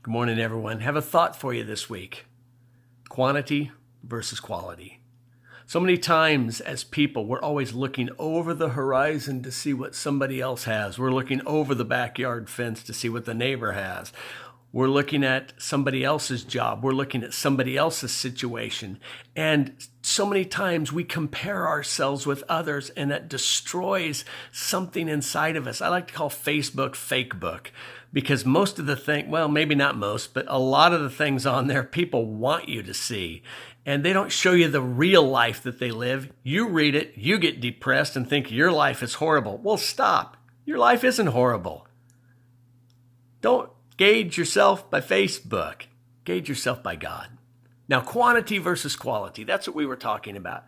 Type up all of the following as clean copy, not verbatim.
Good morning, everyone. Have a thought for you this week. Quantity versus quality. So many times as people, we're always looking over the horizon to see what somebody else has. We're looking over the backyard fence to see what the neighbor has. We're looking at somebody else's job. We're looking at somebody else's situation. And so many times we compare ourselves with others, and that destroys something inside of us. I like to call Facebook fake book, because most of the thing, well, maybe not most, but a lot of the things on there people want you to see. And they don't show you the real life that they live. You read it, you get depressed and think your life is horrible. Well, stop. Your life isn't horrible. Don't gauge yourself by Facebook. Gauge yourself by God. Now, quantity versus quality, that's what we were talking about.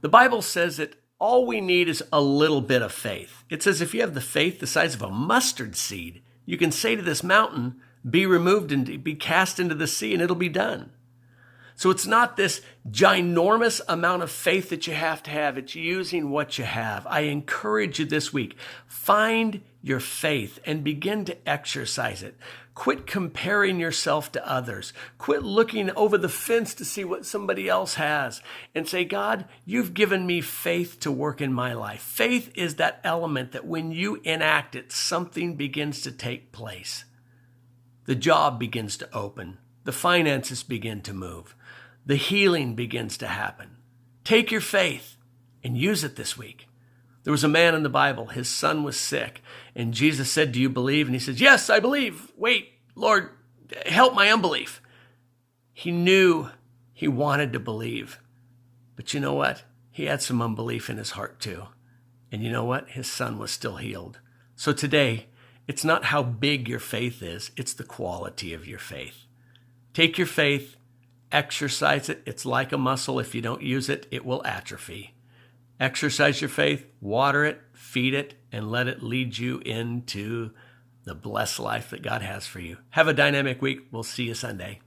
The Bible says that all we need is a little bit of faith. It says if you have the faith the size of a mustard seed, you can say to this mountain, be removed and be cast into the sea, and it'll be done. So it's not this ginormous amount of faith that you have to have. It's using what you have. I encourage you this week, find your faith and begin to exercise it. Quit comparing yourself to others. Quit looking over the fence to see what somebody else has and say, God, you've given me faith to work in my life. Faith is that element that when you enact it, something begins to take place. The job begins to open. The finances begin to move. The healing begins to happen. Take your faith and use it this week. There was a man in the Bible, his son was sick, and Jesus said, do you believe? And he says, yes, I believe. Wait, Lord, help my unbelief. He knew he wanted to believe, but you know what? He had some unbelief in his heart too. And you know what? His son was still healed. So today, it's not how big your faith is, it's the quality of your faith. Take your faith, exercise it. It's like a muscle. If you don't use it, it will atrophy. Exercise your faith, water it, feed it, and let it lead you into the blessed life that God has for you. Have a dynamic week. We'll see you Sunday.